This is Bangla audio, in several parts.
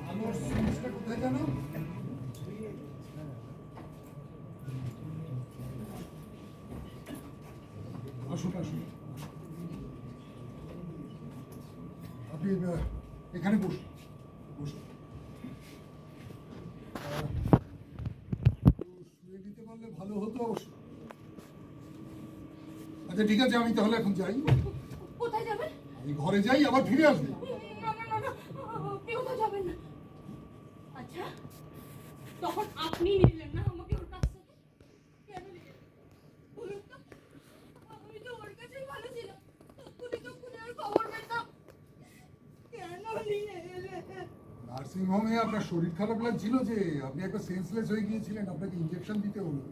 আমার সুইচটা কোথায় জানো? আসুন আসুন, আপনি এখানে বসুন বসুন। শুয়ে দিতে পারলে ভালো হতো অবশ্য। আচ্ছা ঠিক আছে, আমি তাহলে এখন যাই। কোথায় যাবেন? আমি ঘরে যাই, আবার ফিরে আসবো। না না না না, আপনি কোথায় যাবেন না। আচ্ছা, তখন আপনি নিলেন না আমাকে ওর কাছ থেকে? কেন নিলেন বলুন তো? আমি তো ওর কাছেই ভালো ছিলাম, তখনই তো খুনের খবর পেতাম। কেন নিয়ে এলেন? নার্সিং হোমে আপনার শরীর খারাপ লাগছিল যে আপনি একটা সেন্সলেস হয়ে গিয়েছিলেন, আপনাকে ইনজেকশন দিতে হলো।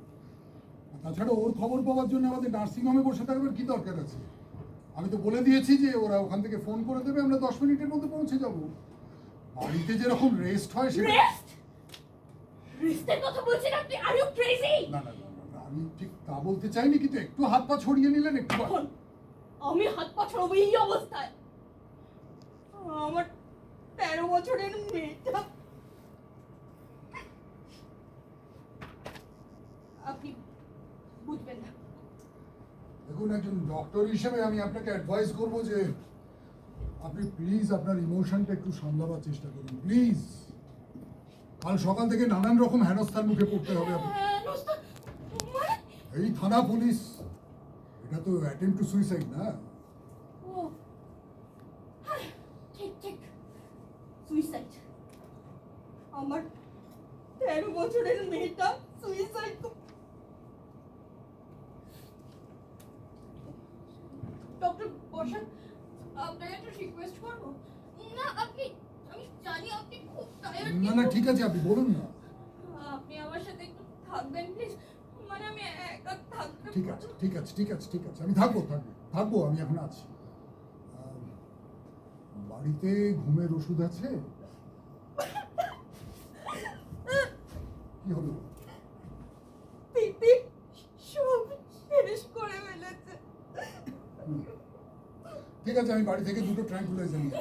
তাছাড়া ওর খবর পাওয়ার জন্য আমাদের নার্সিং হোমে বসে থাকবার কি দরকার আছে? আমি তো বলে দিয়েছি যে ওরা ওখান থেকে ফোন করে দেবে, আমরা 10 মিনিটের মধ্যে পৌঁছে যাব। বাড়িতে যেরকম রেস্ট হয় সেটা। রেস্ট? রেস্টের কথা বলছেন আপনি? Are you crazy? না না না না, আমি ঠিক তা বলতে চাইনি, কিন্তু একটু হাত পা ছড়িয়ে নিলেন একটু। এখন আমি হাত পা ছড়াবো এই অবস্থায়? আমার 13 বছরের মেয়েটা। আপনি বুঝবেন না। দেখুন, একজন ডক্টর হিসেবে আমি আপনাকে অ্যাডভাইস করব যে আপনি প্লিজ আপনার ইমোশনটা একটু সামলাবার চেষ্টা করুন, প্লিজ। কাল সকাল থেকে নানান রকম হেনস্থার মুখে পড়তে হবে আপনাকে। এই থানা পুলিশ, এটা তো অ্যাটেম্প টু সুইসাইড না? ও ঠিক ঠিক, সুইসাইড। আমার 13 বছরের মেয়েটা সুইসাইড। ডক্টর বসাক, আপনাকে একটু রিকোয়েস্ট করবো? না আপনি, আমি জানি আপনি খুব টায়ার্ড। না না ঠিক আছে, আপনি বলুন না। আপনি আমার সাথে একটু থাকবেন প্লিজ, মানে আমি একা থাকতে। ঠিক আছে ঠিক আছে ঠিক আছে ঠিক আছে, আমি থাকবো থাকবো থাকবো, আমি এখন আছি। বাড়িতে ঘুমের ওষুধ আছে? কি হলো? পিপি সব শেষ করে ফেলেছে। ঠিক আছে, আমি বাড়ি থেকে 2টো ট্রাঙ্কুলাইজার নিয়ে।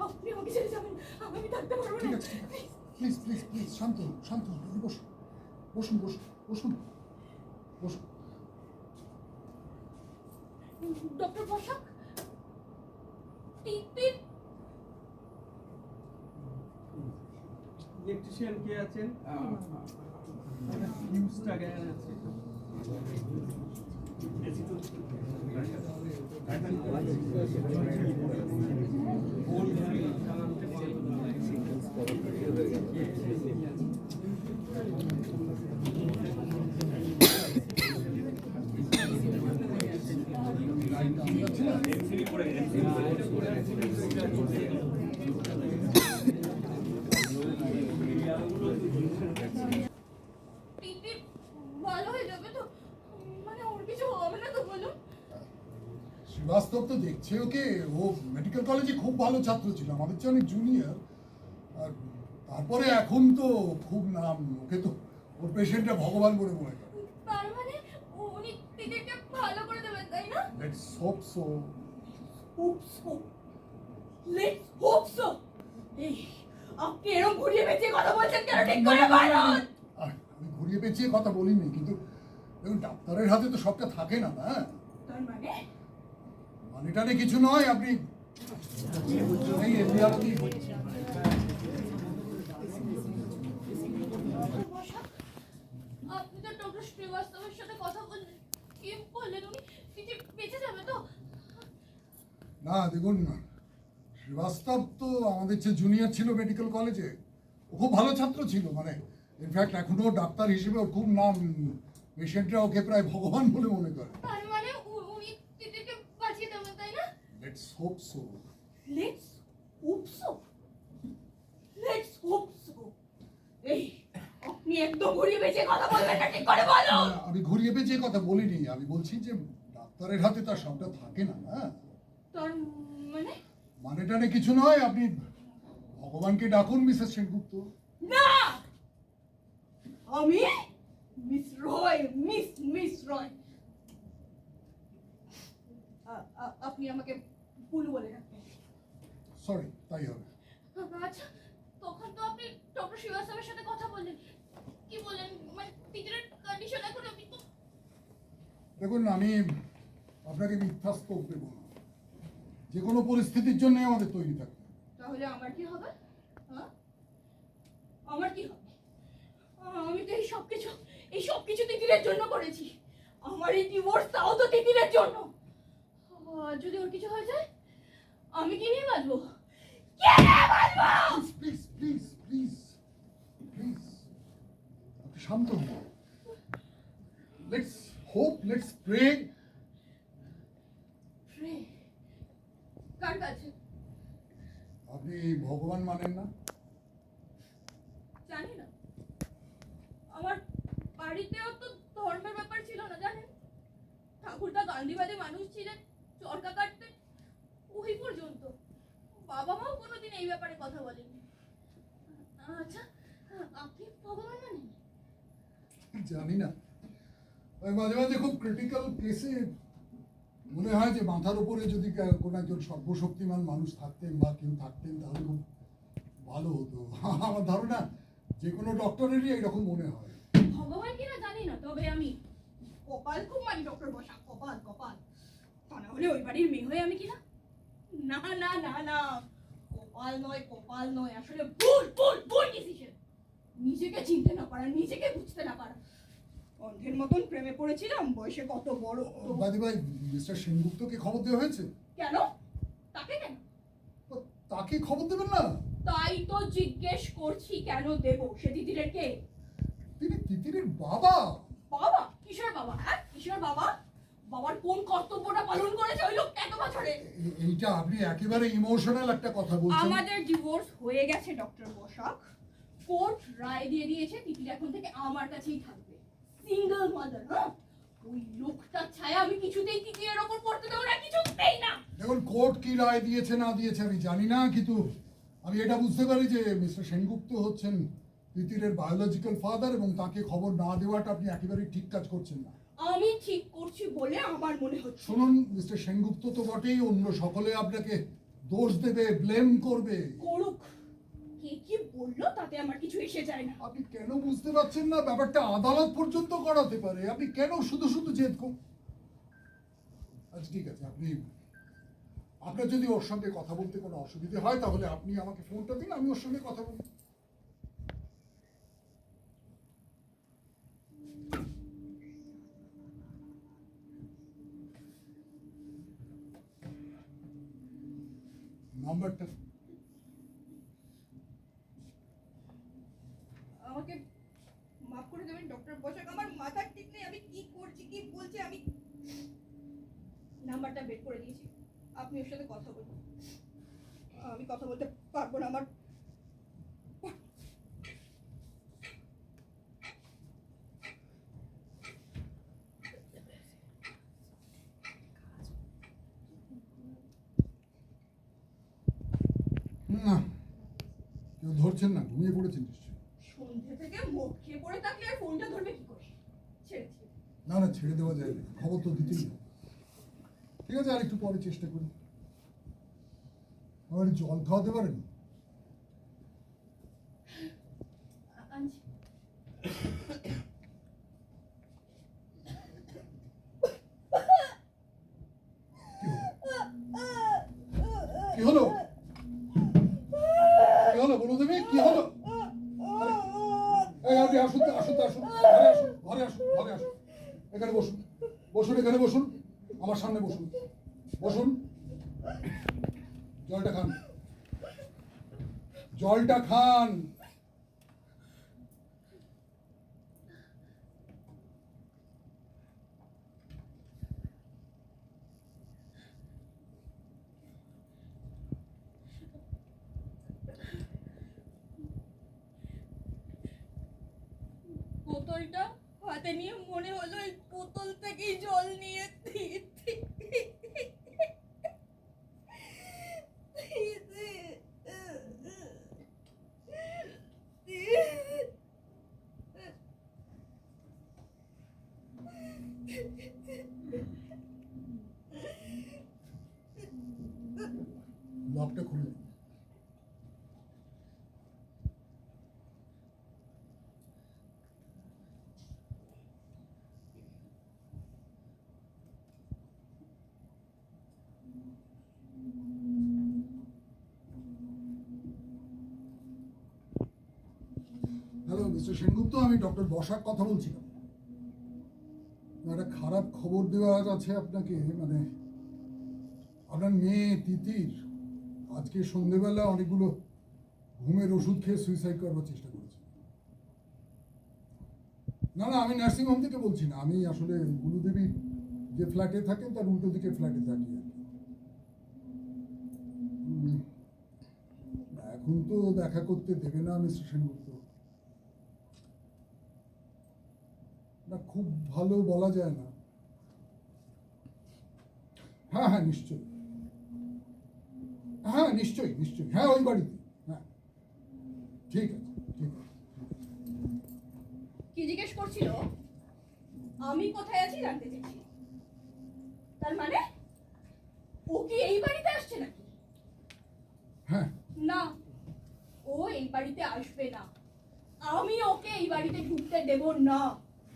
আপনি আমাকে ছেড়ে যাবেন, আমি থাকতে পারবো ঠিক না। আছে প্লিজ প্লিজ প্লিজ, শান্ত হন শান্ত হন, আপনি বসুন বসুন বসুন বসুন বসুন। ডক্টর বসাক, পিপির ইলেকট্রিশিয়ান কে আছেন? ফিউজটা গেছে আছে। পিপির ভালো হয়ে যাবে তো? মানে ওর কিছু হবে না তো বলুন? শ্রীবাস্তব তো দেখছে ওকে, ও মেডিকেল কলেজে খুব ভালো ছাত্র ছিল, আমাদের চেয়ে অনেক জুনিয়র। আর তারপরে এখন তো খুব নাম, ওকে তো ওর পেশেন্টটা ভগবান বলে মনে করে। তার মানে উনি পিপিকে ভালো করে দেবেন, তাই না? Let's hope so. Hope so. Let's hope so. এই আপনি এরকম ঘুরিয়ে পেঁচিয়ে কথা বলছেন কেন? ঠিক করে বলুন। আমি ঘুরিয়ে পেঁচিয়ে কথা বলিনি, কিন্তু দেখুন ডাক্তারের হাতে তো সবটা থাকে না, না? তার মানে মানেটা নিয়ে কিছু নয়, আপনি এই এমনি আপনি আপনি তো ডক্টর শ্রীবাস্তবের সাথে কথা বললেন, কি বললেন? উনি পিঠে বেঁচে যাবে তো? না দেখুন, শ্রীবাস্তব তো আমাদের চেয়ে জুনিয়র ছিল মেডিকেল কলেজে, ও খুব ভালো ছাত্র ছিল, মানে ইনফ্যাক্ট এখনো ডাক্তার হিসেবে ওর খুব নাম, পেশেন্টরা ওকে প্রায় ভগবান বলে মনে করে। তার মানে উনি পিঠেকে বাঁচিয়ে দেবেন, তাই না? Let's hope so. Let's hope so. Let's hope so. এই আপনি একদম ঘুরিয়ে পেঁচিয়ে কথা বলবেন না, ঠিক করে বলুন। আমি ঘুরিয়ে পেঁচিয়ে কথা বলিনি, আমি বলছি যে ডাক্তারের হাতে তার সবটা থাকে না, না? তার মানে মানেটা নিয়ে কিছু নয়, আপনি ভগবানকে ডাকুন মিসেস সেনগুপ্ত। না, আমি মিস রয়, মিস রয়। আপনি আমাকে বুলু বলে ডাকবেন। সরি, তাই হবে। আচ্ছা, তখন তো আপনি ডক্টর শ্রীবাস্তবের সাথে কথা বললেন, কি বললেন? মানে তিতিরের কন্ডিশন এখন আমি তো দেখুন, আমি আপনাকে মিথ্যা স্তোক দেবো না। যে কোনো পরিস্থিতির জন্য আমাদের তৈরি থাকতে হবে। তাহলে আমার কি হবে? হ্যাঁ, আমার কি হবে? আমি তো এই সব কিছু তিতিরের জন্য করেছি। আমার এই ডিভোর্স তাও তো তিতিরের জন্য। যদি ওর কিছু হয়ে যায়, আমি কি নিয়ে বাঁচবো? কে নিয়ে বাঁচবো? প্লিজ প্লিজ প্লিজ প্লিজ, আপনি শান্ত হন। Let's hope, let's pray. Pray? কার কাছে? আপনি ভগবান মানেন না? জানি না, আমার বাড়িতেও তো ধর্মের ব্যাপার ছিল না, জানেন? ঠাকুরদা গান্ধীবাদী মানুষ ছিলেন, চরকা কাটতেন, ওই পর্যন্ত। বাবা মাও কোনোদিন এই ব্যাপারে কথা বলেনি। আচ্ছা, আপনি ভগবান মানেন? জানি না, ওই মাঝে মাঝে খুব ক্রিটিক্যাল কেসে মনে হয় যে মাথার উপরে যদি কোনো একজন সর্বশক্তিমান মানুষ থাকতেন বা কেউ থাকতেন তাহলে খুব ভালো হতো। আমার ধারণা যে কোনো ডক্টরেরই এইরকম মনে হয়। ভগবান কিনা জানি না, তবে আমি কপাল খুব মানি ডক্টর বসা, কপাল কপাল। তা না হলে ওই বাড়ির মেয়ে হয়ে আমি কিনা? না না না না, কপাল নয়, আসলে ভুল ডিসিশন। নিজেকে চিনতে না পারা, নিজেকে বুঝতে না পারা। অন্ধের মতন প্রেমে পড়েছিলাম, বয়সে কত বড়। বাদি ভাই, মিস্টার সেনগুপ্তকে খবর দেওয়া হয়েছে? কেন? তাকে কেন? ও, তাকে খবর দেবেন না? তাই তো জিজ্ঞেস করছি, কেন দেব? সে তিতিরের কে? তিনি তিতিরের বাবা। বাবা? কিশোর বাবা? হ্যাঁ, কিশোর বাবা? বাবার কোন কর্তব্যটা পালন করেছে ওই লোকটা এত বছরে? এইটা আপনি একেবারে ইমোশনাল একটা কথা বলছেন। আমাদের ডিভোর্স হয়ে গেছে ডক্টর বসাক। কোর্ট রায় দিয়ে দিয়েছে তিতির এখন থেকে আমার কাছেই থাকবে, সিঙ্গেল মাদার। হ্যাঁ, ওই লোকটার ছায়া আমি কিছুতেই তিতিরের ওপর পড়তে দেবো না, কিছুতেই না। দেখুন, কোর্ট কি রায় দিয়েছে না দিয়েছে আমি জানি না, কিন্তু আমি এটা বুঝতে পারি যে মিস্টার সেনগুপ্ত হচ্ছেন তিতিরের বায়োলজিক্যাল ফাদার এবং তাকে খবর না দেওয়াটা আপনি একেবারেই ঠিক কাজ করছেন না। আমি ঠিক করছি বলে আমার মনে হচ্ছে। শুনুন, মিস্টার সেনগুপ্ত তো বটেই, অন্য সকলে আপনাকে দোষ দেবে, ব্লেম করবে। করুক, কে কি বললো তাতে আমার কিছু এসে যায় না। আপনি কেন বুঝতে পারছেন না? ব্যাপারটা আদালত পর্যন্ত করাতে পারে। আপনি কেন শুধু শুধু জেদ আচ্ছা ঠিক আছে, আপনার যদি ওর সঙ্গে কথা বলতে কোনো অসুবিধে হয় তাহলে আপনি আমাকে ফোনটা দিন, আমি ওর সঙ্গে কথা বলবো। নাম্বারটা আমাকে মাফ করে দেবেন ডক্টর বসাক, আমার মাথার ঠিক নেই আমি কি করছি কি বলছি। আমি নাম্বারটা বের করে দিয়েছি, আপনি ওর সাথে কথা বলুন। আমি কথা বলতে পারবো না, আমার না, কেউ ধরছেন না, ঘুমিয়ে পড়েছেন নিশ্চয়ই। সন্ধ্যে থেকে মুখ খেয়ে পড়ে থাকলে আর ফোনটা ধরবে কি করে? ছেড়েছি। না না, ছেড়ে দেওয়া যায় না, খবর তো দিতেই হবে। ঠিক আছে, আর একটু পরে চেষ্টা করি। আমার একটু জল খাওয়াতে পারেন? আনছি। কি হলো? কি হলো বলো দেবে, কি হলো? এই আপনি আসুন তো, আসুন তো, আসুন, ঘরে আসুন, ঘরে আসুন, ঘরে আসুন। এখানে বসুন, বসুন, এখানে বসুন, আমার সামনে বসুন, বসুন। জলটা খান, জলটা খান। বোতলটা হাতে নিয়ে মনে হলো এই বোতল থেকেই জল নিয়ে লকটা খুলে দিন। হ্যালো মিস্টার সেনগুপ্ত, আমি ডক্টর বসাক কথা বলছিলাম। একটা খারাপ খবর দেওয়ার আছে আপনাকে। মানে আপনার মেয়ে তিতির আজকে সন্ধেবেলা অনেকগুলো ঘুমের ওষুধ খেয়ে সুইসাইড করবার চেষ্টা করেছে। না না, আমি নার্সিং হোম থেকে বলছি না, আমি আসলে গুরুদেবী যে ফ্ল্যাটে থাকেন তার উল্টো দিকে ফ্ল্যাটে থাকি আর কি। এখন তো দেখা করতে দেবে না মিস্টার সেনগুপ্ত। না, খুব ভালো বলা যায় না। হ্যাঁ হ্যাঁ, নিশ্চয়ই। হ্যাঁ নিশ্চয়ই নিশ্চয়ই, হ্যাঁ ওই বাড়িতে। হ্যাঁ ঠিক আছে, ঠিক আছে। কি জিজ্ঞেস করছিল? আমি কোথায় আছি জানতে চেয়েছি। তার মানে ও কি এই বাড়িতে আসছে নাকি? হ্যাঁ, না, ও এই বাড়িতে আসবে না। আমি ওকে এই বাড়িতে ঢুকতে দেব না।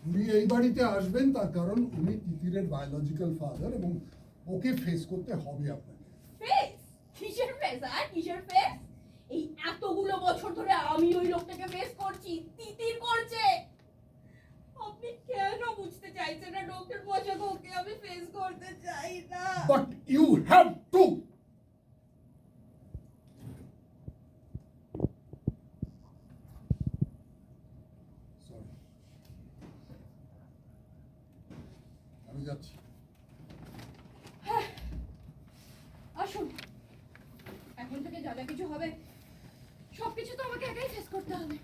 উনি এই বাড়িতে আসবেন তার কারণ উনি তিতিরের বায়োলজিক্যাল ফাদার এবং ওকে ফেস করতে হবে আপনাকে। ফেস? কিসের ফেস? আর কিসের ফেস? এই এতগুলো বছর ধরে আমি ওই লোকটাকে ফেস করছি, তিতির করছে। আপনি কেন বুঝতে চাইছেন না ডক্টর বসাক? ওকে আমি ফেস করতে চাই না। But you have to. আমি যাচ্ছি। হ্যাঁ, আসুন। এখন থেকে যা যা কিছু হবে সবকিছু তো আমাকে একাই ফেস করতে হবে।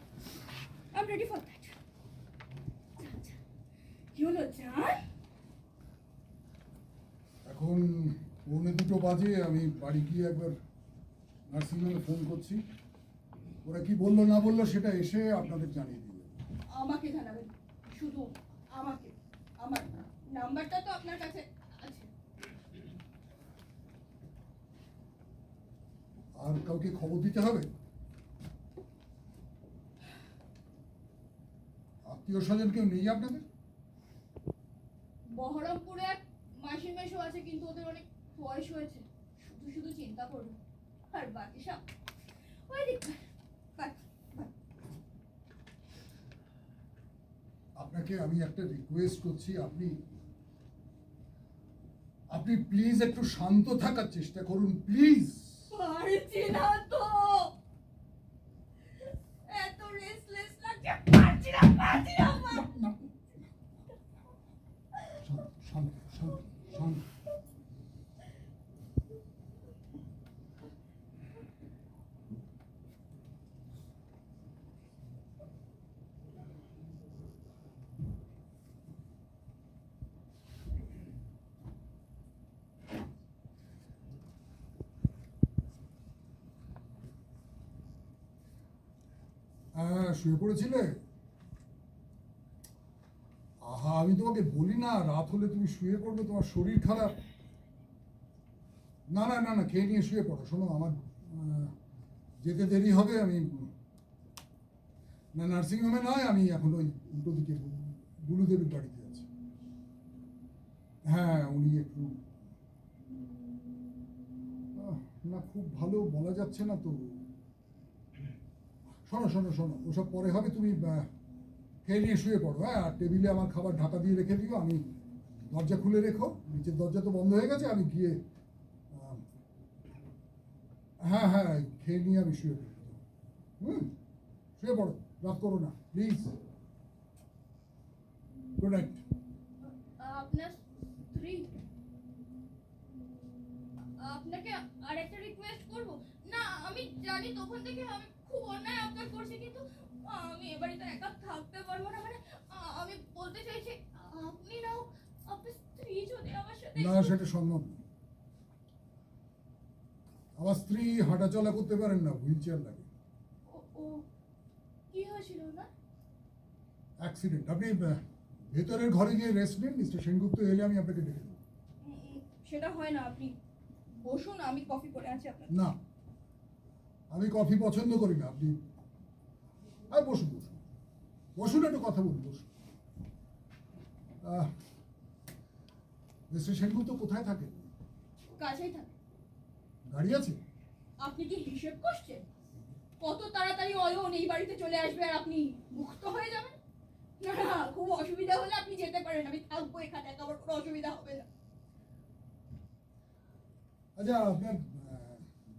I am ready for that. কি হলো জান? এখন 1:45 বাজে, আমি বাড়ি গিয়ে একবার নার্সিংহোমে ফোন করছি। ওরা কি বললো না বললো সেটা এসে আপনাদের জানিয়ে দিবে। আমাকে জানাবেন, শুধু আমাকে। আমার নাম্বারটা তো আপনার কাছে আছে। আর কাউকে খবর দিতে হবে? আত্মীয় স্বজন কেউ নেই আপনাদের? বহরমপুরে এক মাসি মেশো আছে, কিন্তু ওদের অনেক বয়স হয়েছে। শুধু শুধু চিন্তা করবে, আর বাকি সব ওই দিক। আপনাকে আমি একটা রিকোয়েস্ট করছি, আপনি আপনি প্লিজ একটু শান্ত থাকার চেষ্টা করুন, প্লিজ। পারছি না তো, এত রেস্টলেস লাগছে। পারছি না। শান্ত শান্ত শান্ত। হ্যাঁ, শুয়ে পড়েছিলে? আহা, আমি তোমাকে বলি না রাত হলে তুমি শুয়ে পড়বে, তোমার শরীর খারাপ। না না না না, খেয়ে নিয়ে শুয়ে পড়ো। শোনো, আমার যেতে দেরি হবে। আমি না নার্সিংহোমে নয়, আমি এখন ওই উল্টো দিকে গুরুদেবীর বাড়িতে আছি। হ্যাঁ, উনি একটু না, খুব ভালো বলা যাচ্ছে না তো। শোনো শোনো শোনো, ওসব পরে হবে। তুমি খেয়ে নিয়ে শুয়ে পড়ো। হ্যাঁ, আর টেবিলে আমার খাবার ঢাকা দিয়ে রেখে দিও। আমি দরজা খুলে রেখো, নিচের দরজা তো বন্ধ হয়ে গেছে। আমি গিয়ে হ্যাঁ হ্যাঁ, খেয়ে নিয়ে আমি শুয়ে পড়ি। শুয়ে পড়ো, রাত করো না প্লিজ। Good night. আপনার স্ত্রী? আপনাকে আরেকটা রিকোয়েস্ট করব? না, আমি জানি তখন থেকে আমি খুব অন্যায় আবদার করছি, কিন্তু আমি এ বাড়িতে একা থাকতে পারবো না। মানে আমি বলতে চাইছি, আপনি না হোক আপনার স্ত্রী যদি আমার সাথে। না, সেটা সম্ভব না। আমার স্ত্রী হাঁটাচলা করতে পারেন না, হুইল চেয়ার লাগে। ও কি হয়েছিল না? অ্যাক্সিডেন্ট। আপনি ভেতরের ঘরে গিয়ে রেস্ট নিন। মিস্টার সেনগুপ্ত এলে আমি আপনাকে ডেকে দেবো। সেটা হয় না, আপনি বসুন, আমি কফি করে আছি আপনার। না, আমি কফি পছন্দ করি না, আপনি আর বসুন বসুন বসুন, একটু কথা বলুন, বসুন। মিস্টার সেনগুপ্ত কোথায় থাকেন? কাছেই থাকে। গাড়ি আছে? আপনি কি হিসেব করছেন কত তাড়াতাড়ি অয়ন এই বাড়িতে চলে আসবে আর আপনি মুক্ত হয়ে যাবেন? না না, খুব অসুবিধা হলে আপনি যেতে পারেন, আমি থাকবো এখানে, আমার কোনো অসুবিধা হবে না। আচ্ছা, আপনার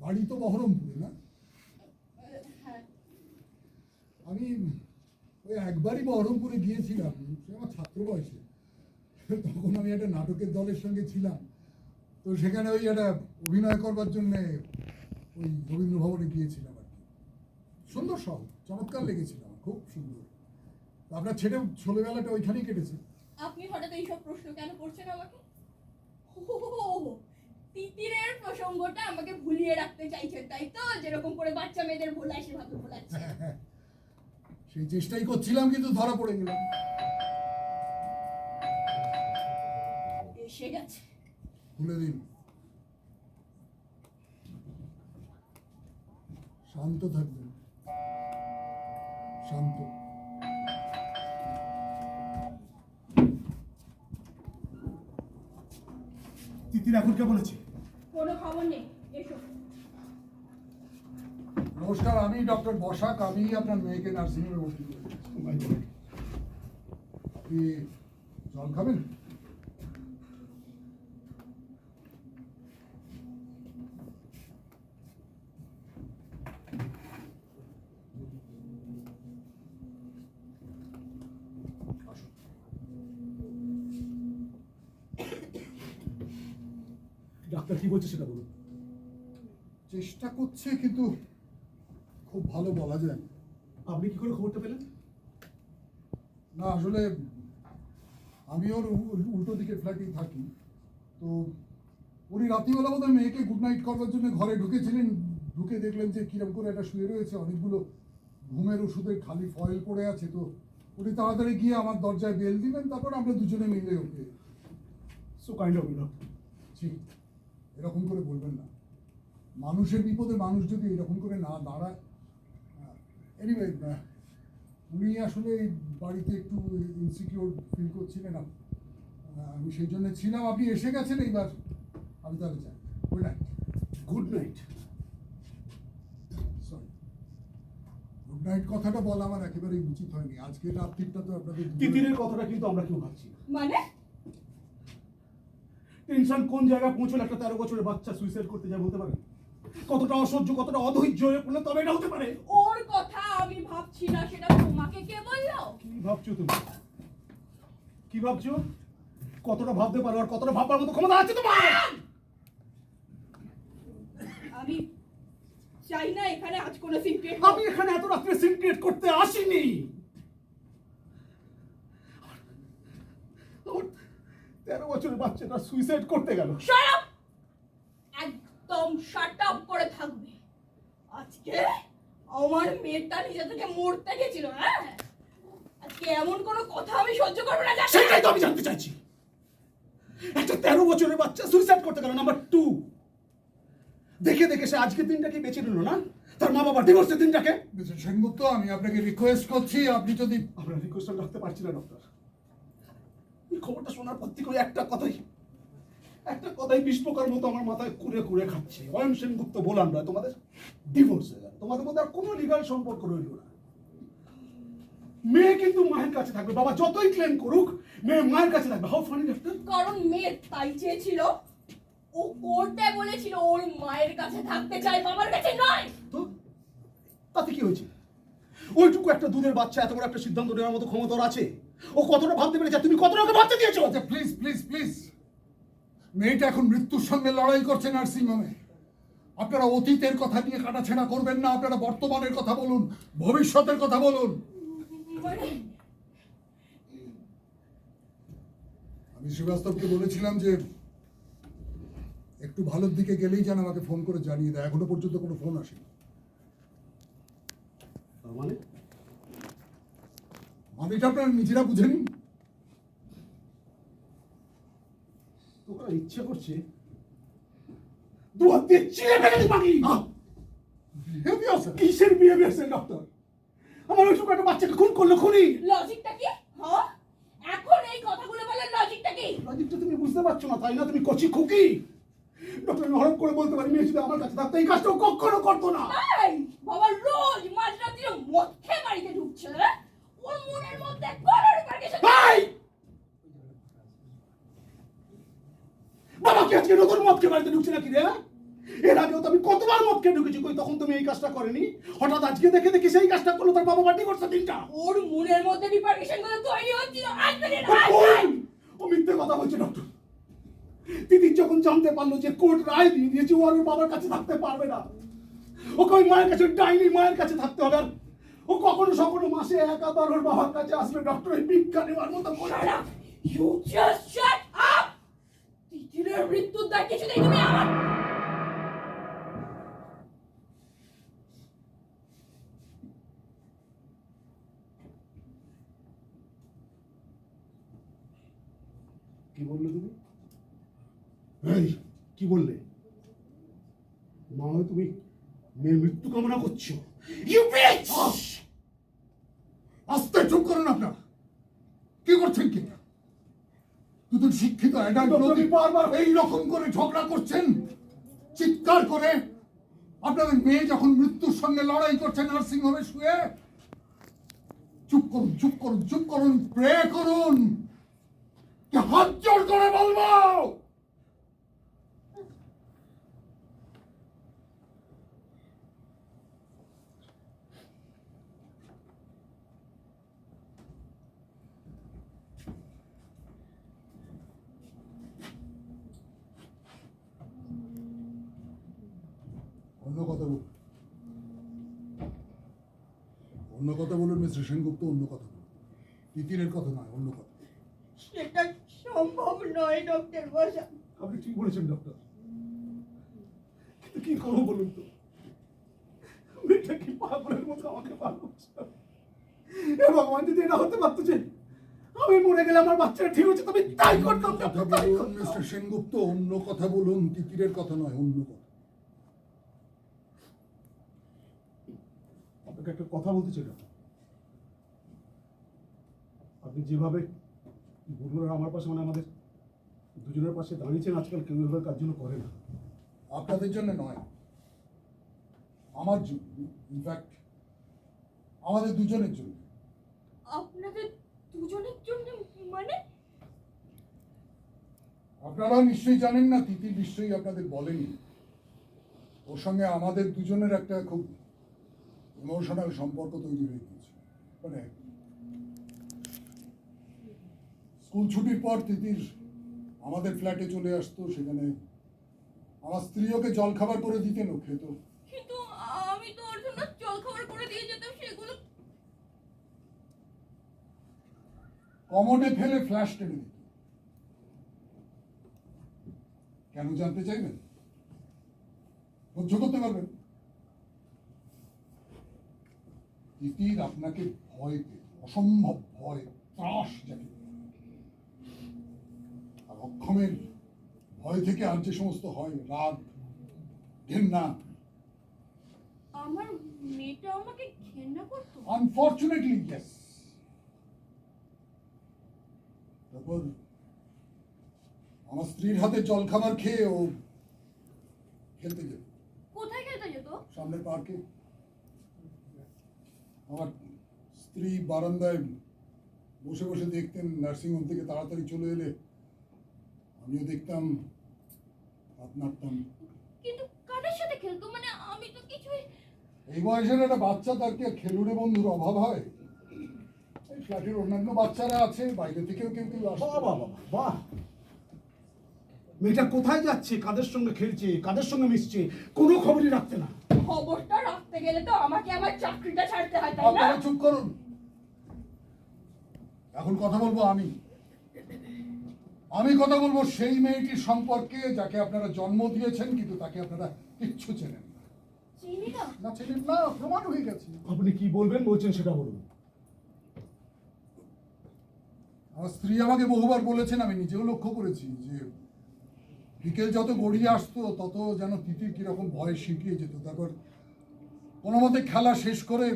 বাড়ি তো বহরমপুরে না? হ্যাঁ। আমি ওই একবারই বহরমপুরে গিয়েছিলাম, সে আমার ছাত্র বয়সে। তখন আমি একটা নাটকের দলের সঙ্গে ছিলাম, তো সেখানে ওই একটা অভিনয় করবার জন্যে ওই রবীন্দ্র ভবনে গিয়েছিলাম আর কি। সুন্দর শহর, চমৎকার লেগেছিল আমার, খুব সুন্দর। তো আপনার ছোটবেলাটা ওইখানেই কেটেছে? আপনি হঠাৎ এইসব প্রশ্ন কেন করছেন আমাকে? তিতিরের প্রসঙ্গটা আমাকে ভুলিয়ে রাখতে চাইছেন তাই তো? যেরকম করে বাচ্চা মেয়েদের ভোলায় সেভাবে ভোলাচ্ছে। সেই চেষ্টাই করছিলাম, কিন্তু ধরা পড়ে গেলাম। এসে গেছে। খুলে দিন। শান্ত থাকবেন, শান্ত। তিতির এখন কেমন আছে? কোনো খবর নেই, এসো। নমস্কার, আমি ডক্টর বসাক, আমি আপনার মেয়েকে নার্সিংহোমে ভর্তি করেছি। আপনি জল খাবেন? ডাক্তার কি বলছে সেটা বলুন। চেষ্টা করছে, কিন্তু খুব ভালো বলা যায় না। আপনি কি করে খবরটা পেলেন? না, আসলে আমি ওর উল্টো দিকে ফ্ল্যাটেই থাকি, তো উনি রাত্রিবেলা বোধহয় মেয়েকে গুড নাইট করবার জন্য ঘরে ঢুকেছিলেন। ঢুকে দেখলেন যে কিরম করে একটা শুয়ে রয়েছে, অনেকগুলো ঘুমের ওষুধের খালি ফয়েল পড়ে আছে। তো উনি তাড়াতাড়ি গিয়ে আমার দরজায় বেল দিলেন, তারপর আমরা দুজনে মিলে okay. So kind of you doctor. ঠিক, এরকম করে বলবেন না। মানুষের বিপদে মানুষ যদি এরকম করে না দাঁড়ায়। এনিওয়ে, উনি আসলে এই বাড়িতে একটু ইনসিকিউর ফিল করছিলেন, আমি সেই জন্য ছিলাম। আপনি এসে গেছেন, এইবার আমি তাহলে যাই। Good night. Good night. Sorry, good night কথাটা বলা আমার একেবারেই উচিত হয়নি। আজকে রাত্রিটা তো আপনাদের তিতিরের কথাটা কিন্তু আমরা কেউ ভাবছি না। মানে টেনশন কোন জায়গায় পৌঁছলে একটা 13 বছরের বাচ্চা সুইসাইড করতে যায় বলতে পারেন? কতটা অসহ্য, কতটা অধৈর্য হয়ে পড়লে তবে এটা হতে পারে। ওর কথা আমি ভাবছি না, সেটা তোমাকে কে বললো? কি ভাবছো তুমি? কি ভাবছো? কতটা ভাবতে পারো আর কতটা ভাববার মতো ক্ষমতা আছে তোমার? আমি চাই না এখানে আজ কোনো সিক্রেট। আমি এখানে এত রাত্রে সিক্রেট করতে আসিনি। আমার 13 বছরের বাচ্চাটা সুইসাইড করতে গেল। Shut up! একদম শাট আপ করে থাকবে। আজকে আমার মেয়েটা নিজে থেকে মরতে গেছিল, হ্যাঁ? আজকে এমন কোনো কথা আমি সহ্য করবো না। সেটাই তো আমি জানতে চাইছি। একটা 13 বছরের বাচ্চা সুইসাইড করতে গেল। নাম্বার 2, দেখে দেখে সে আজকের দিনটাকে বেছে নিল না, তার মা বাবা ডিভোর্সের দিনটাকে। মিস্টার সেনগুপ্ত, আমি আপনাকে রিকোয়েস্ট করছি, আপনি যদি আমরা রিকোয়েস্ট রাখতে পারছি না ডক্টর। এই খবরটা শোনার পর থেকে ওই একটা কথাই বিস্ফোরকের মতো আমার মাথায় কুড়ে কুড়ে খাচ্ছে। অয়ন সেনগুপ্ত বললাম না, তোমাদের ডিভোর্স হয়ে গেল, তোমাদের মধ্যে আর কোনো লিগাল সম্পর্ক রইল না। মেয়ে কিন্তু মায়ের কাছে থাকবে, বাবা যতই ক্লেম করুক মেয়ে মায়ের কাছে থাকবে। How funny doctor. কারণ মেয়ে তাই চেয়েছিল। ও কোর্টে বলেছিল ওর মায়ের কাছে থাকতে চায়, বাবার কাছে নয়। তো তাতে কি হয়েছে? ওইটুকু একটা দুধের বাচ্চা এত বড় একটা সিদ্ধান্ত নেওয়ার মতো ক্ষমতা ওর আছে। ও কতটা ভাবতে পেরেছে, তুমি কতটা ওকে ভাবতে দিয়েছো? আচ্ছা, প্লিজ প্লিজ প্লিজ, মেয়েটা এখন মৃত্যুর সঙ্গে লড়াই করছে নার্সিংহোমে। আপনারা অতীতের কথা নিয়ে কাটাছেড়া করবেন না, আপনারা বর্তমানের কথা বলুন, ভবিষ্যতের কথা বলুন। মানে আমি শ্রীবাস্তবকে বলেছিলাম যে একটু ভালোর দিকে গেলেই যেন আমাকে ফোন করে জানিয়ে দেয়। এখনো পর্যন্ত কোনো ফোন আসেনি। মানে মানেটা আপনারা নিজেরা বুঝে নিন। তোকে ইচ্ছে করছে দু হাত দিয়ে চিড়ে ফেলে দিই মাগি। Behaviour sir. কিসের বিহেভিয়ার স্যার ডক্টর? আমার ওই একটা বাচ্চাকে খুন করলো, খুনি। লজিকটা কি? হ্যাঁ, এখন এই কথাগুলো বলার লজিকটা কি? লজিকটা তুমি বুঝতে পারছো না, তাই না? তুমি কচি খুকি। ডক্টর, আমি হরপ করে বলতে পারি, মেয়ে যদি আমার কাছে থাকতো এই কাজটা ও কখনো করতো না। এই বাবা রোজ মাঝরাত্রিরে মদ খেয়ে বাড়িতে ঢুকছে, হ্যাঁ? ওর মনের মধ্যে করার উপর কিছু ভাই, বাবা কি আজকে নতুন মদ খেয়ে বাড়িতে ঢুকছে নাকি রে? এর আগেও তো আমি কতবার মদ খেয়ে ঢুকেছি, কই তখন তুমি এই কাজটা করেনি? হঠাৎ আজকে দেখে দেখি সেই কাজটা করলো, তার বাবা বাড়ি করছে দিনটা। ওর মনের মধ্যে রিপারকেশন গুলো তৈরি হচ্ছিল আজ থেকে ও মিথ্যে কথা বলছে ডক্টর। দিদি যখন জানতে পারলো যে কোর্ট রায় দিয়ে দিয়েছে ও আর ওর বাবার কাছে থাকতে পারবে না, ওকে ওই মায়ের কাছে, ডাইনি মায়ের কাছে থাকতে হবে। আর ও কখনো সখনো মাসে একাবার ওর বাবার কাছে আসবে ডক্টর, এই ভিক্ষা নেওয়ার মতো করে। You just shut up. তিতিরের মৃত্যুর দায় কিছুতেই তুমি আমার কি বললে তুমি? এই কি বললে? মা হয়ে তুমি মেয়ের মৃত্যু কামনা করছো? You bitch! আস্তে চুপ করুন আপনারা। কি করছেন কি? দুজন শিক্ষিত অ্যাডাল্ট লোক বারবার এই রকম করে ঝগড়া করছেন, চিৎকার করে। আপনাদের মেয়ে যখন মৃত্যুর সঙ্গে লড়াই করছে নার্সিং হোমে শুয়ে। চুপ করুন, চুপ করুন, চুপ করুন, প্রে করুন। কি হাত জোর করে বলবো? অন্য কথা বলুন, অন্য কথা বলুন মিস্টার সেনগুপ্ত, অন্য কথা বলুন। তিতিরের কথা নয়, অন্য কথা। সেটা সম্ভব নয় ডক্টর মশাই। আপনি ঠিক বলেছেন ডক্টর, কিন্তু কি করবো বলুন তো? মেয়েটা কি পাগলের মতো আমাকে ভালোবাসে। এ ভগবান, যদি এটা হতে পারতো যে আমি মরে গেলে আমার বাচ্চাটা ঠিক হচ্ছে, তবে তাই করতাম। কথা বলুন মিস্টার সেনগুপ্ত, অন্য কথা বলুন। তিতিরের কথা নয়, অন্য কথা। আপনাকে একটা কথা বলতে চাই ডক্টর। আপনি যেভাবে বুড়োরা আমার পাশে, মানে আমাদের দুজনের পাশে দাঁড়িয়েছেন, আজকাল কেউ এভাবে কাজ জন্য করে না। আপনাদের জন্য নয়, আমার জন্য, ইনফ্যাক্ট আমাদের দুজনের জন্য। আপনাদের দুজনের জন্য মানে? আপনারা নিশ্চয়ই জানেন না, তিতির নিশ্চয়ই আপনাদের বলেনি, ওর সঙ্গে আমাদের দুজনের একটা খুব ইমোশনাল সম্পর্ক তৈরি হয়ে গিয়েছে। মানে স্কুল ছুটির পর তিতির আমাদের ফ্ল্যাটে চলে আসতো, সেখানে আমার স্ত্রী ওকে জল খাবার করে দিতেন, ও খেত। কিন্তু আমি তো ওর জন্য জল খাবার করে দিয়ে যেতাম, সেগুলো কমোডে ফেলে ফ্ল্যাশ টেনে দিত। কেন জানতে চাইবেন? সহ্য করতে পারবেন? তিতির আপনাকে ভয় পেত, অসম্ভব ভয়, ত্রাস যাকে বলে। আর অক্ষমের ভয় থেকে আর যে সমস্ত হয়, রাগ, ঘেন্না। আমার মেয়েটা আমাকে ঘেন্না করতো। Unfortunately yes. তারপর আমার স্ত্রীর হাতে জল খাবার খেয়ে ও খেলতে যেত কোথায় খেলতে যেত? সামনের পার্কে। আমার স্ত্রী বারান্দায় বসে বসে দেখতেন, নার্সিংহোম থেকে তাড়াতাড়ি চলে এলে আমিও দেখতাম, হাত নাড়তাম। কিন্তু কাদের সাথে খেলতো? মানে আমি তো কিছুই। এই বয়সের একটা বাচ্চা, তার কি আর খেলুড়ে বন্ধুর অভাব হয়? এই ফ্ল্যাটের অন্যান্য বাচ্চারা আছে, বাইরে থেকেও কেউ কেউ আসে। বাহ বাহ বাহ বাহ! মেয়েটা কোথায় যাচ্ছে, কাদের সঙ্গে খেলছে, কাদের সঙ্গে মিশছে, কোনো খবরই রাখতে না। খবরটা রাখতে গেলে তো আমাকে আমার চাকরিটা ছাড়তে হয়, তাই না? আপনারা চুপ করুন। এখন কথা বলবো আমি কথা বলবো সেই মেয়েটির সম্পর্কে যাকে আপনারা জন্ম দিয়েছেন, কিন্তু তাকে আপনারা কিচ্ছু চেনেন না। চিনি না। না চেনেন না, প্রমাণ হয়ে গেছে। আপনি কি বলবেন বলছেন সেটা বলুন। আমার স্ত্রী আমাকে বহুবার বলেছেন, আমি নিজেও লক্ষ্য করেছি, যে বিকেল যত গড়িয়ে আসতো তত যেন তিতির কিরকম ভয় শিখিয়ে যেত। তারপর কোনো মতে খেলা শেষ করে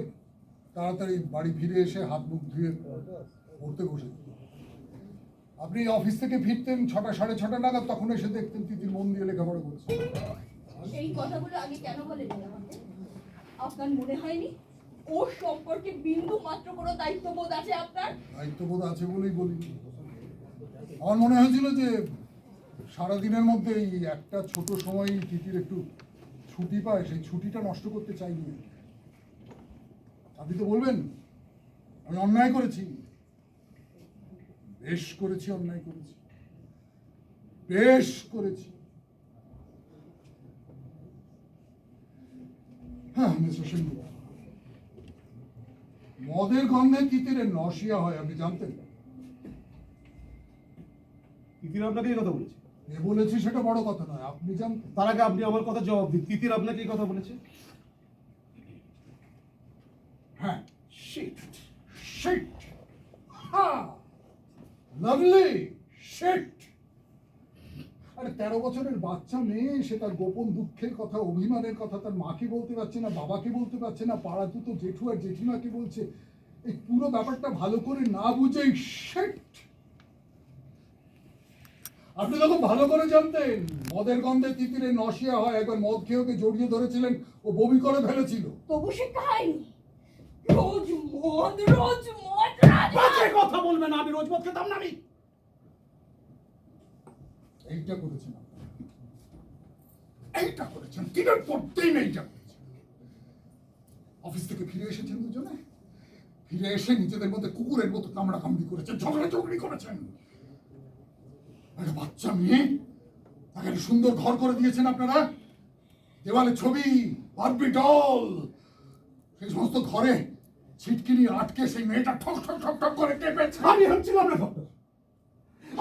তাড়াতাড়ি বাড়ি ফিরে এসে হাত মুখ ধুয়ে পড়তে বসে যেত। আপনি অফিস থেকে ফিরতেন 6টা 6:30 নাগাদ, তখন এসে দেখতেন তিতির মন দিয়ে লেখাপড়া করছে। এই কথাগুলো আগে কেন বলেনি আমাকে? আপনার মনে হয়নি ওর সম্পর্কে বিন্দু মাত্র কোনো দায়িত্ববোধ আছে আপনার? দায়িত্ববোধ আছে বলেই বলি। আমার মনে হয়েছিল যে সারাদিনের মধ্যে এই একটা ছোট সময় তিতির একটু ছুটি পায়, সেই ছুটিটা নষ্ট করতে চাইনি। আপনি তো বলবেন আমি অন্যায় করেছি, বেশ করেছি, অন্যায় করেছি, বেশ করেছি। হ্যাঁ মিস্টার সিংহ, মদের গন্ধে তিতিরের নশিয়া হয়, আপনি জানতেন? তিতির আপনাকে এই কথা বলেছে? এ বলেছি সেটা বড় কথা নয়, আপনি জানতেন? তার আগে আপনি আমার কথা জবাব দিন, তিতির আপনাকে এই কথা বলেছে? হ্যাঁ। শিট। শিট, হ্যাঁ, লাভলি শিট। আরে 13 বছরের বাচ্চা মেয়ে, সে তার গোপন দুঃখের কথা, অভিমানের কথা তার মাকে বলতে পারছে না, বাবাকে বলতে পারছে না, পাড়া দুটো জেঠু আর জেঠিমাকে বলছে। এই পুরো ব্যাপারটা ভালো করে না বুঝেই শিট। আপনি তখন ভালো করে জানতেন মদের গন্ধে তিতিরের নশিয়া হয়। একবার মদ খেয়ে ওকে জড়িয়ে ধরেছিলেন, ও বমি করে ফেলেছিল। তবু সে খায়নি। রোজ মদ, রোজ মদ, বাজে কথা বলবেন, আমি রোজ মদ খেতাম না। আমি এইটা করেছেন আপনি। এইটা করেছেন, দিনের পর দিন এইটা করেছেন। অফিস থেকে ফিরে এসেছেন দুজনে, ফিরে এসে নিজেদের মধ্যে কুকুরের মতো কামড়া কামড়ি করেছেন, ঝগড়া ঝগড়ি করেছেন। একটা বাচ্চা মেয়ে, তাকে একটা সুন্দর ঘর করে দিয়েছেন আপনারা, দেওয়ালে ছবি, বারবি ডল, সেই সমস্ত ঘরে ছিটকিনি আটকে সেই মেয়েটা ঠক ঠক ঠক ঠক করে কেঁপেছে। আমি হচ্ছিলাম না ডক্টর,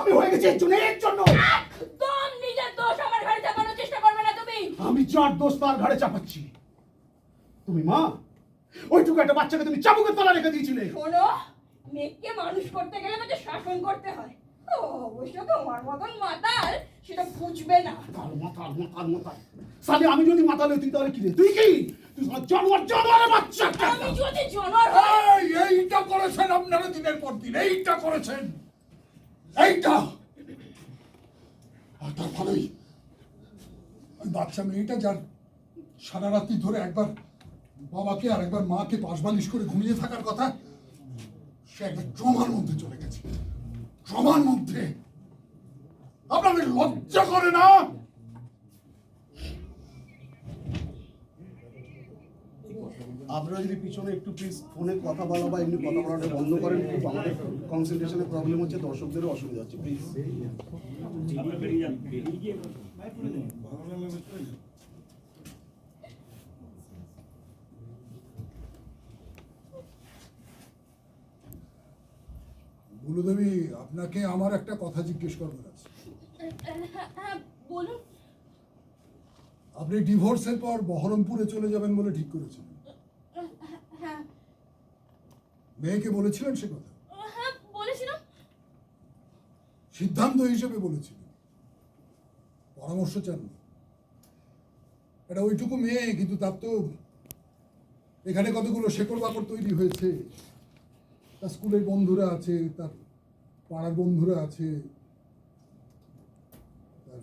আমি হয়ে গেছি এর জন্য। একদম নিজের দোষ আমার ঘাড়ে চাপানোর চেষ্টা করবে না তুমি। আমি যার দোষ তার ঘাড়ে চাপাচ্ছি। তুমি মা, ওইটুকু একটা বাচ্চাকে তুমি চাবুকের তলা রেখে দিয়েছিলে। শোনো, মেয়েকে মানুষ করতে গেলে তাকে শাসন করতে হয়। ও অবশ্য তোমার মতন মাতাল সেটা বুঝবে না। মাতাল মাতাল মাতাল মাতাল। সালে আমি যদি মাতাল হই, তুই তাহলে কি রে? তুই কি? তুই জানোয়ারের বাচ্চা। আমি যদি জানোয়ার হই। এইটা করেছেন আপনারা দিনের পর দিন, এইটা করেছেন, এইটা। আর তার ফলেই ওই বাচ্চা মেয়েটা, যার সারা রাত্রি ধরে একবার বাবাকে আর একবার মাকে পাশবালিশ করে ঘুমিয়ে থাকার কথা, সে একবার ট্রমার মধ্যে চলে গেছে। ট্রমার মধ্যে। আপনাদের লজ্জা করে না? আপনারা যদি পিছনে একটু প্লিজ ফোনে কথা বলা বা এমনি কথা বলাটা বন্ধ করেন, একটু আমাদের কনসেন্ট্রেশনের প্রবলেম হচ্ছে, দর্শকদেরও অসুবিধা হচ্ছে, প্লিজ। বুলুদেবী, আপনাকে আমার একটা কথা জিজ্ঞেস করবার আছে। হ্যাঁ বলুন। আপনি ডিভোর্সের পর বহরমপুরে চলে যাবেন বলে ঠিক করেছেন, হ্যাঁ মেয়েকে বলেছিলেন সে কথা? হ্যাঁ বলেছিলাম। সিদ্ধান্ত হিসেবে বলেছিলেন, পরামর্শ চাননি। এটা ওইটুকু মেয়ে, কিন্তু তার তো এখানে কতগুলো শেকড় বাকড় তৈরি হয়েছে। তার স্কুলের বন্ধুরা আছে, তার পাড়ার বন্ধুরা আছে, তার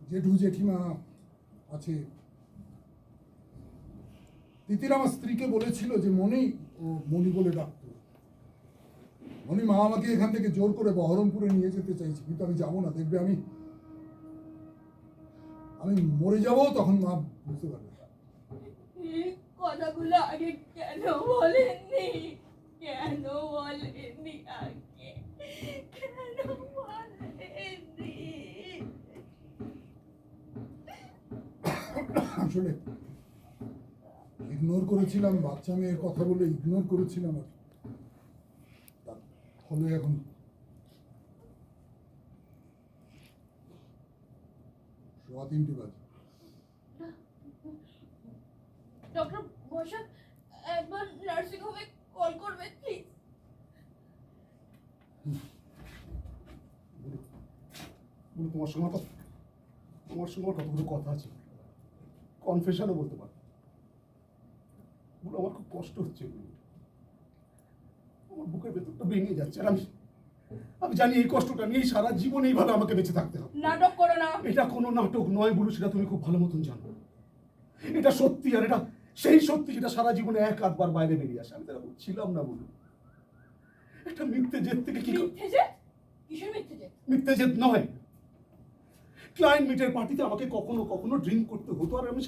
জেঠু জেঠিমা আছে। তিতির আমার স্ত্রীকে বলেছিল যে মনি, ও মনি বলে ডাকতো, মনি মা আমাকে এখান থেকে জোর করে বহরমপুরে নিয়ে যেতে চাইছে, কিন্তু আমি যাবো না। দেখবে আমি মরে যাব, তখন মা বুঝতে পারবে। এই কথাগুলো আগে কেন বলেননি? কেন বলেননি আগে? কেন বলেননি? আসলে ইগনোর করেছিলাম, বাচ্চা মেয়ের কথা বলে ইগনোর করেছিলাম। আর তার ফলে এখন সোয়া 3টে বাজে। ডক্টর বসাক, একবার নার্সিং হোমে কল করবেন প্লিজ। তোমার সঙ্গে কতগুলো কথা আছে, কনফেশনও বলতে পারো। আমার খুব কষ্ট হচ্ছে, আমার বুকের ভেতরটা ভেঙে যাচ্ছে। আর আমি জানি এই কষ্টটা নিয়েই সারা জীবন এইভাবে আমাকে বেঁচে থাকতে হবে। নাটক করো না। এটা কোনো নাটক নয় বুলু, সেটা তুমি খুব ভালো মতন জানো। এটা সত্যি, আর এটা সেই সত্যি যেটা সারা জীবনে এক আধবার বাইরে বেরিয়ে আসে। আমি তারা ছিলাম না বুলু। একটা মিথ্যে জেদ থেকে কি মিথ্যে জেদ? কিসের মিথ্যে জেদ? মিথ্যে জেদ নয়, ক্লায়েন্ট মিটের পার্টিতে আমাকে কখনো কখনো ড্রিঙ্ক করতে হতো, আর আমি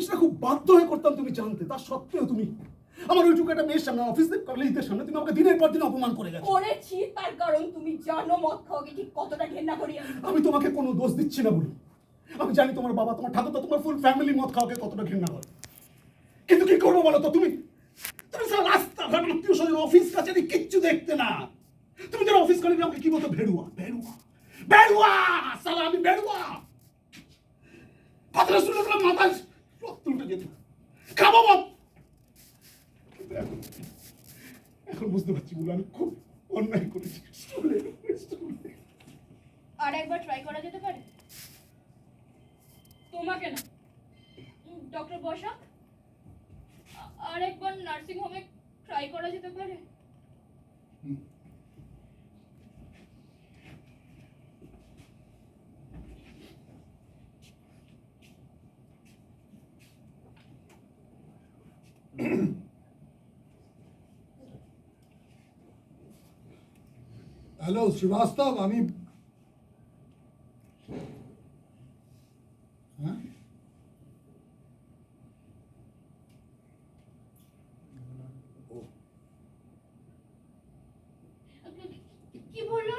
সেটা খুব বাধ্য হয়ে করতাম, তুমি জানতে। তার সত্ত্বেও তুমি আমার ওইটুকু একটা মেয়ের সামনে, অফিসের কলিগদের সামনে তুমি আমাকে দিনের পর দিন অপমান করে গেছো। করেছি তার কারণ তুমি জানো মদ খাওয়াকে ঠিক কতটা ঘেন্না করি আমি। আমি তোমাকে কোনো দোষ দিচ্ছি না বলুন, আমি জানি তোমার বাবা, তোমার ঠাকুরদা, তোমার ফুল ফ্যামিলি মদ খাওয়াকে কতটা ঘৃণা করে। কিন্তু কি করবো বলো তো, তুমি স্যার রাস্তাঘাট, আত্মীয় স্বজন, অফিস কাছারি কিচ্ছু দেখতে না। তুমি যারা অফিস কলিগ আমাকে কি বলতো? ভেড়ুয়া, ভেড়ুয়া, ভেড়ুয়া, সালা আমি ভেড়ুয়া। কথাটা শুনে তোমার মাথায় রক্ত উঠে যেত। খাবো মদ। এখন বুঝতে পারছি বলে আমি খুব অন্যায় করেছি। আর একবার ট্রাই করা যেতে পারে। তোমাকে না, ডক্টর বসাক, আর একবার নার্সিং হোমে ট্রাই করা যেতে পারে। হ্যালো শ্রীবাস্তব, আমি হ্যাঁ কি বললো?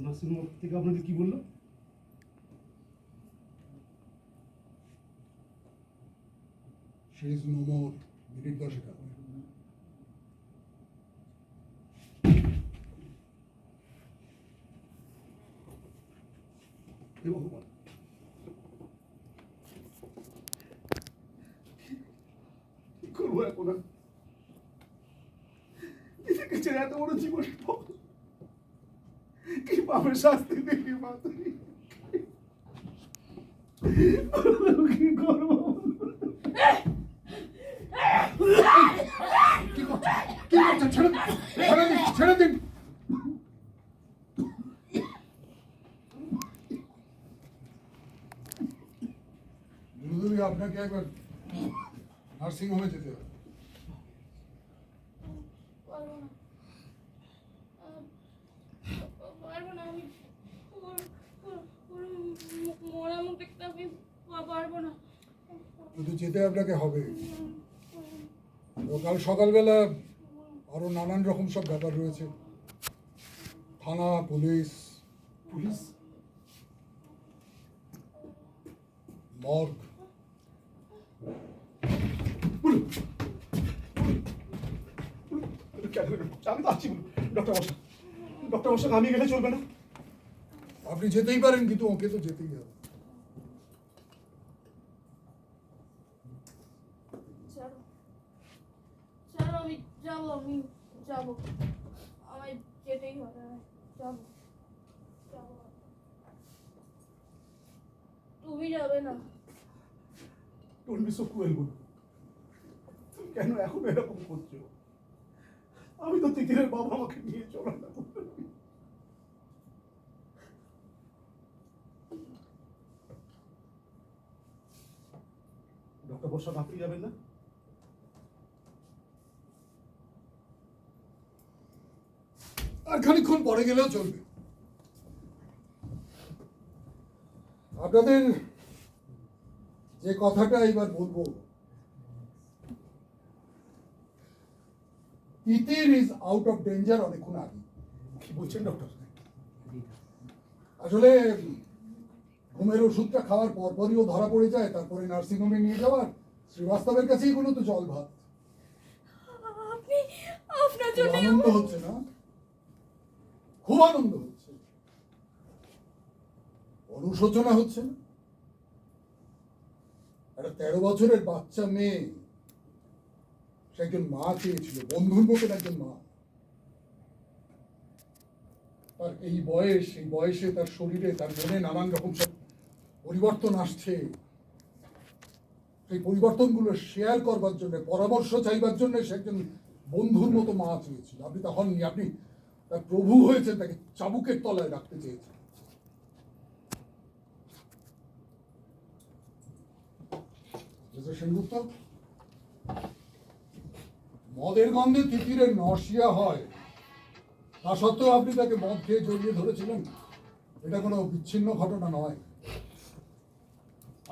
নার্সিং হোম থেকে আপনাদের কি বললো? She is no more. Minute 10 হবে। হে ভগবান, কি করবো এখন? নিজেকে ছেড়ে এত বড় জীবন কি পাবে শাস্তি দেখি মা তুমি? কি করবো? কি করছেন? ছেড়ে দিন, ছেড়ে দিন। গুরুদেবী, আপনাকে একবার নার্সিং হোমে যেতে হবে। পারবো না আমি, মরার মুখ দেখতে আমি পারবো না। কিন্তু যেতে আপনাকে হবে। কাল সকালবেলা আরো নানান রকম সব ব্যাপার রয়েছে, থানা, পুলিশ, পুলিশ, মর্গ। আমি তো আছি। ডক্টর বসাক, আমি গেলে চলবে না? আপনি যেতেই পারেন, কিন্তু ওকে তো যেতেই হবে। আমি যাবো, আমায় যেতেই হবে, যাবো। তুমি যাবে না? ডোন্ট বি সো ক্রুয়েল বলুন। তুমি কেন এখন এরকম করছো? আমি তো তিতিরের বাবা, আমাকে নিয়ে চলো না। ডক্টর বসাক, আপনি যাবেন না? আর খানিকক্ষণ পরে গেলেও চলবে। আপনাদের যে কথাটা এবার বলবো, তিতির ইজ আউট অফ ডেঞ্জার অনেকক্ষণ আগে। কি বলছেন ডক্টর? আসলে ঘুমের ওষুধটা খাওয়ার পরপরই ও ধরা পড়ে যায়, তারপরে নার্সিং হোমে নিয়ে যাওয়ার শ্রীবাস্তবের কাছেই কোনো তো জল ভাত। আপনি, আপনার জন্য আনন্দ হচ্ছে না? খুব আনন্দ হচ্ছে, অনুশোচনা হচ্ছে না? একটা 13 বছরের বাচ্চা মেয়ে, সে একজন মা চেয়েছিল, বন্ধুর মতন একজন মা। তার এই বয়সে তার শরীরে, তার মনে নানান রকম সব পরিবর্তন আসছে, সেই পরিবর্তনগুলো শেয়ার করবার জন্য, পরামর্শ চাইবার জন্য সে একজন বন্ধুর মতো মা চেয়েছিল। আপনি তা হননি, আপনি তার প্রভু হয়েছেন, তাকে চাবুকের তলায় রাখতে চেয়েছেন। মিস্টার সেনগুপ্ত, মদের গন্ধে তিতিরের নশিয়া হয়, তা সত্ত্বেও আপনি তাকে মদ খেয়ে জড়িয়ে ধরেছিলেন। এটা কোনো বিচ্ছিন্ন ঘটনা নয়।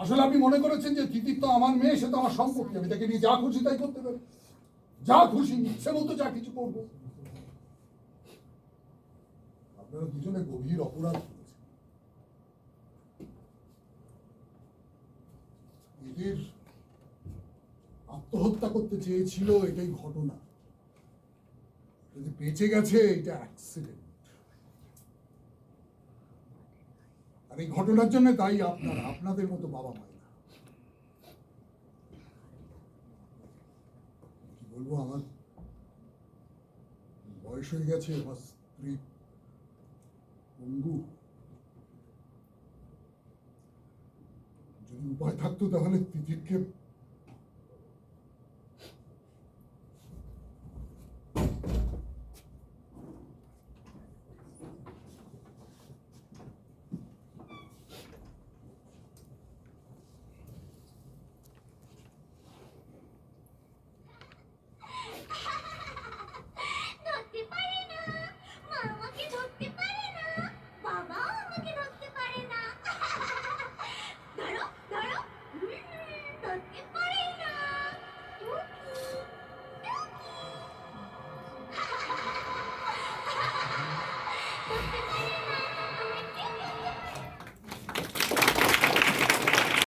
আসলে আপনি মনে করেছেন যে তিতির তো আমার মেয়ে, সে তো আমার সম্পত্তি, আমি তাকে নিয়ে যা খুশি তাই করতে পারি, যা খুশি ইচ্ছে মতো যা কিছু করবো। আপনারা দুজনে গভীর অপরাধ করেছেন। তিতির আত্মহত্যা করতে চেয়েছিল, এটাই ঘটনা। যদি বেঁচে গেছে, এটা অ্যাক্সিডেন্ট। আর এই ঘটনার জন্য দায়ী আপনারা, আপনাদের মতো বাবা মায়েরা। কি বলবো, আমার বয়স হয়ে গেছে, আমার স্ত্রী পঙ্গু। যদি উপায় থাকতো তাহলে তিতিরকে